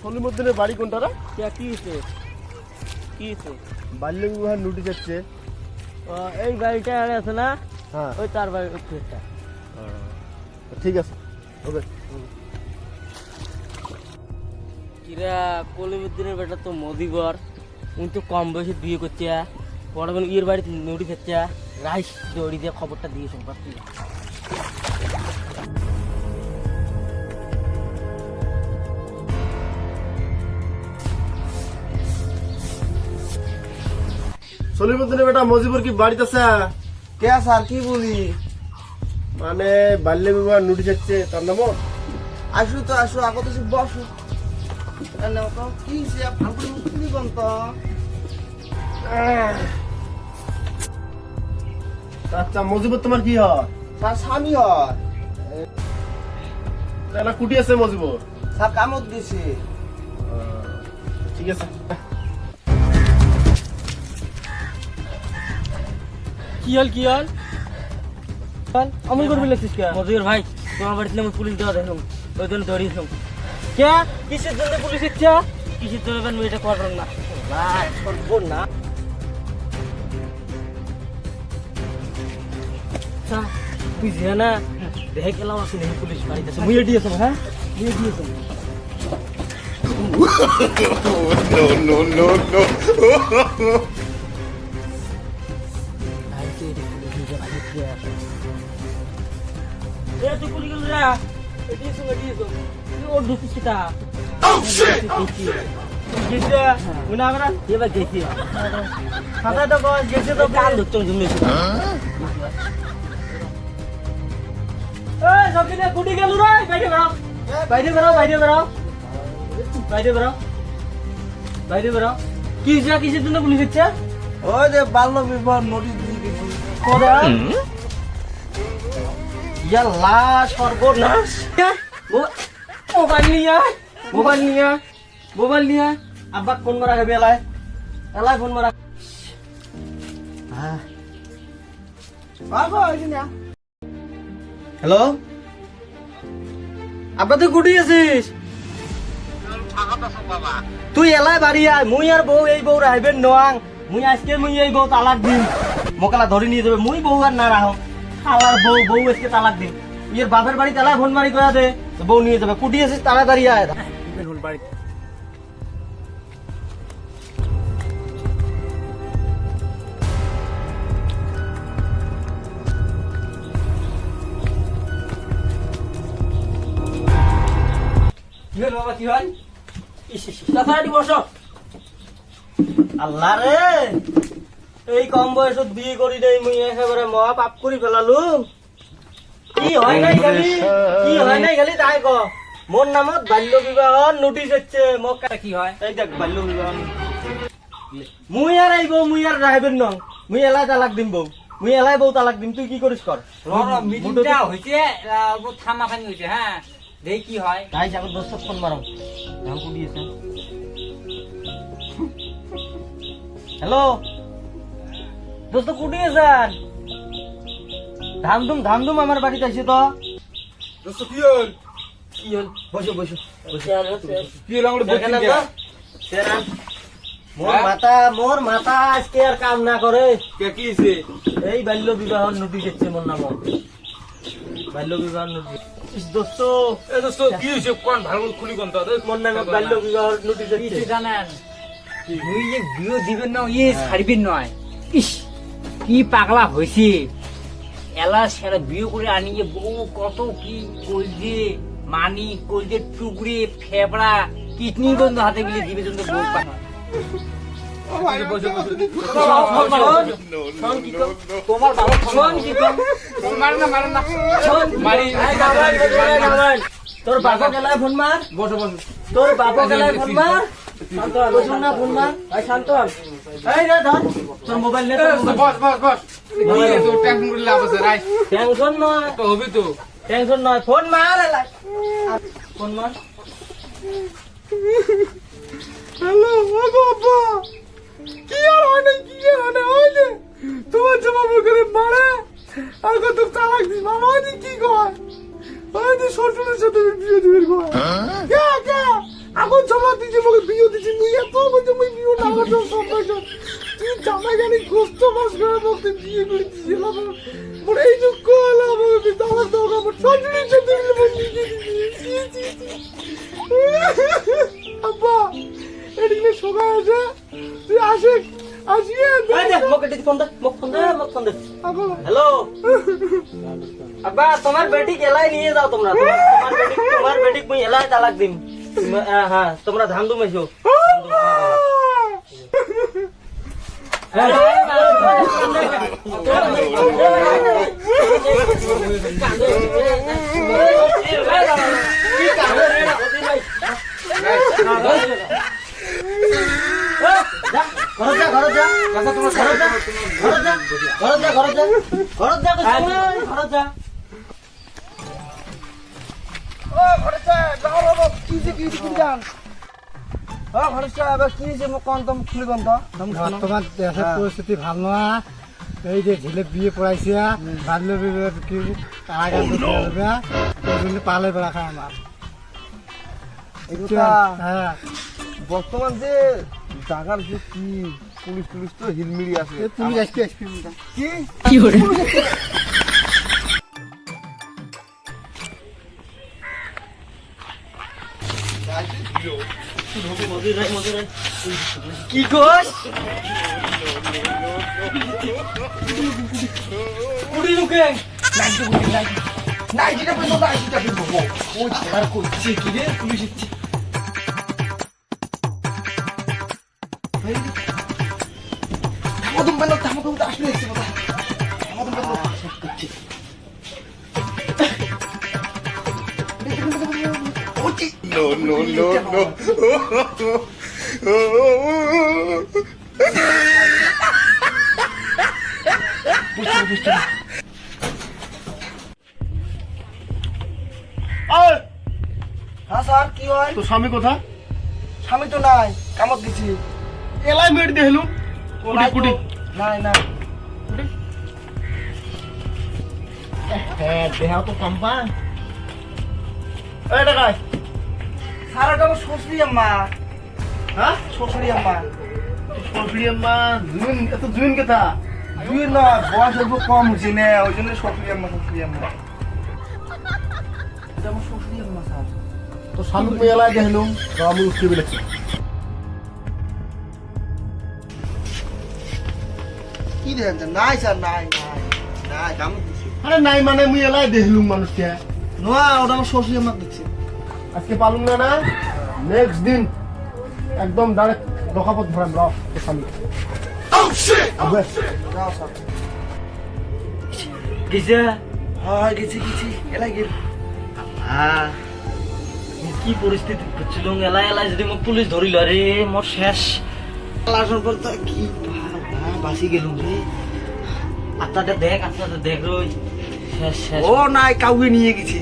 সলিমুদ্দিনের বাড়ি কোনটা রে? কি বাল্য বিবাহের নোটিশ আসছে। এই বাড়িটা আছে না? হ্যাঁ ওই তার বাড়ি। ঠিক আছে ওকে। কিরা কলিমুদ্দিনের বেটা তো মদিবর, উনি তো কম বয়সে বিয়ে করছে। পরে ইয়ের বাড়িতে নোটিশ হচ্ছে, রাইস দৌড়ি দিয়ে খবরটা দিয়ে সম্পাদ। সলিমুদ্দিনের বেটা মজিবুর কি বাড়িতে আছে? কে স্যার কি বলি? মানে বাল্য বিবাহ নোটিশ আসছে তার নাম। আসু তো আসু, আগত বসু। কি ফালতু মুক্তি বন্ত। আচ্ছা মজিবুর তোমার কি হয়? স্যার স্বামী হয়। না কুটি আছে মজিবুর? স্যার কামত দিছে। ঠিক আছে। কি হল অমন করবি লাগছিস কে? মজুর ভাই, তোমার বাড়িতে আমি পুলিশ দেওয়া দেখলাম, ওই জন্য দৌড়িয়েছিলাম। কে কিসের জন্য পুলিশ ইচ্ছা? কিসের জন্য মেয়েটা করবেন না না তুই যে না দেখে গেলাম আসলে পুলিশ বাড়িতে আছে। মুই দিয়েছ হ্যাঁ, মুই দিয়েছ। তুই পুলিশ গেল রে, দিয়েছ তুই ওর ঢুকিস কিটা? গেছে মুনা আমরা এবার গেছি কথা তো কই গেছে তো কাল ধরতে জমেছে। এই সকিনা গুডি গেল রে, বাইরে বেরো। কিসের জন্য পুলিশ ইচ্ছা? ওই যে বাল্য বিবাহ নোটিশ দিয়ে গেছি। কোদা ইয়াল্লা সর্বনাশ। মোবাইল নিয়ে আব্বা ফোন মারা যাবে। এলাই ফোন মারা। হ্যালো আব্বা, তুই কুটি আছিস? তুই এলাই বাড়ি আয়। মুই আর বউ, এই বউ রাখবেন নোয়াং। মুই আজকে এই বউ তালাক দিন। মোকালা ধরে নিয়ে যাবে। মুই বউ আর না রাহ। খালার বউ আজকে তালাক দিন। ইয়ের বাপের বাড়ি এলাই ফোন মারি করে দে, বউ নিয়ে যাবে। কুটি আছিস তাড়াতাড়ি আয়। বাড়িতে আল্লাহ রে, এই কম বয়সত বিয়ে করি নাই মুই একেবারে মহা পাপ করে ফেলালু। কি হয় নাই খালি তাই ক। মোর নামত বাল্য বিবাহ নোটিশ হচ্ছে। মোক কি হয় এই দেখ, বাল্য বিবাহ। মুই আর আইব, মুই আর রাখবেন ন। মুই এলাই তালাক দিম বউ, মুই এলাই বউ তালাক দিম। তুই কি করিস কর। মিটিংটা হইছে, থামাখানি হইছে। হ্যাঁ দেখ কি হয়। তাই যাবো দোস্ত ফোন মারো। ধান কুড়িয়েছে। হ্যালো দোস্ত কুটিয়েছেন? ধামধুম আমার বাড়িতে আসে তো। দোস্ত কি হল? বসো কি হল? আমরা বলছি মোর মাথা আজকে আর কাম না করে। কে কি হইছে? এই বাল্য বিবাহ নোটিশ এসছে মোর নাম। বাল্য বিবাহ নোটিশ দোস্ত। এ দোস্ত কি হইছে? কোন ভালো খুলি কোন তো মোর নামে বাল্য বিবাহ নোটিশ এসছে। জানেন তুই যে বিয়ে দিবেন না, ইয়ে ছাড়বেন নয়। ইস কি পাগলা হয়েছে। এলা সেরা বিয়ে করে আনিয়ে বউ কত কি কলজে মানি, কলজে টুকরে, ফেবড়া, কিডনি বন্ধ হাতে গেলে দিবে জন্য বউ পাঠা। তোমার বাবা তোর বাবা গেলায় ফোন মার। তোর বাবা গেলায় ফোন মার। ফোন মার। শান্ত এই রে ধর তোর মোবাইল নে। টেনশন নয় তো হবে তো। টেনশন নয়, ফোন মার। ফোন মার। হ্যালো বাবা, কি আর হয় না তোমার জমা করে মারে আর কত তালাক দিস বাবা কি কয়? তুই শ্বশুরের সাথে বিয়ে দিবি গো কে কে এখন সবাই দিছে আমাকে বিয়ে দিছি মুই এত বলছি মুই বিয়ে না করতে সম্ভব তুই জামাই গানি কষ্ট মাস করে বলতে বিয়ে করে দিছিলাম মোর এই যে কোলা আমাকে দাওয়াত দাও আমার শ্বশুরের সাথে বিয়ে দিছি আব্বা এদিকে সবাই আছে তুই আসে আসিয়ে হ্যালো আব্বা তোমার বেটি এলাই নিয়ে যাও তোমরা তোমার বেটি মুই এলাই তালাক দিম হ্যাঁ তোমরা ধান দুম এসো বর্তমান দেশের পরিস্থিতি ভালো না এই যে ছেলে বিয়ে পড়াইছে বাল্য বিবাহ কি কারাগার ওই জন্য পালে বেড়া খায় আমার হ্যাঁ বর্তমান যে জাগার যে কি পুলিশ টুলিশ তো হিলমিলি আছে তুমি আজকে আসবি কি কি কোস কুড়ি নুকে নাইটিটা পেলো নাইটিটা পেলো ওই ছেড়ার করছে কি রে পুলিশ এসছে আমাদের বেলা আমাদের আসলে এসছে কথা আমাদের বেলা সব করছে হ্যাঁ স্যার কি হয় তো স্বামী কোথা স্বামী তো নাই কামত গেছি এলাই মেট দেখলু কুটি কুটি নাই নাই হ্যাঁ দেহা তো কম্পা এই টাকায় স্যার ওটা আমার শ্বশুরি আম্মা হ্যাঁ শ্বশুরি আম্মা শ্বশুরি আম্মা জুন এত জুন কেতা দুই না বয়স অল্প কম হচ্ছে না ওই জন্য শ্বশুরি আম্মা এটা আমার শ্বশুরি আম্মা স্যার তো স্বামী তো এলাই দেখলু আমি উঠতে বলেছি কি দেখেন নাই স্যার নাই নাই নাই কামত গেছি আরে নাই মানে মুই এলাই দেখলুম মানুষকে না ওটা আমার শ্বশুরি আম্মা দিচ্ছে আজকে পালুম না না নেক্সট দিন একদম ডাইরেক্ট দখাপত ভরাম রাও স্বামী আবে যাও স্যার গেছে হ্যাঁ গেছি গেছি এলাই গেল হ্যাঁ কি পরিস্থিতি হচ্ছিল এলাই এলাই যদি মোক পুলিশ ধরিল রে মোর শেষ লাগার পর তো কি বাসি গেলুম রে আপনাদের দেখ রই শেষ শেষ ও নাই কাউকে নিয়ে গেছি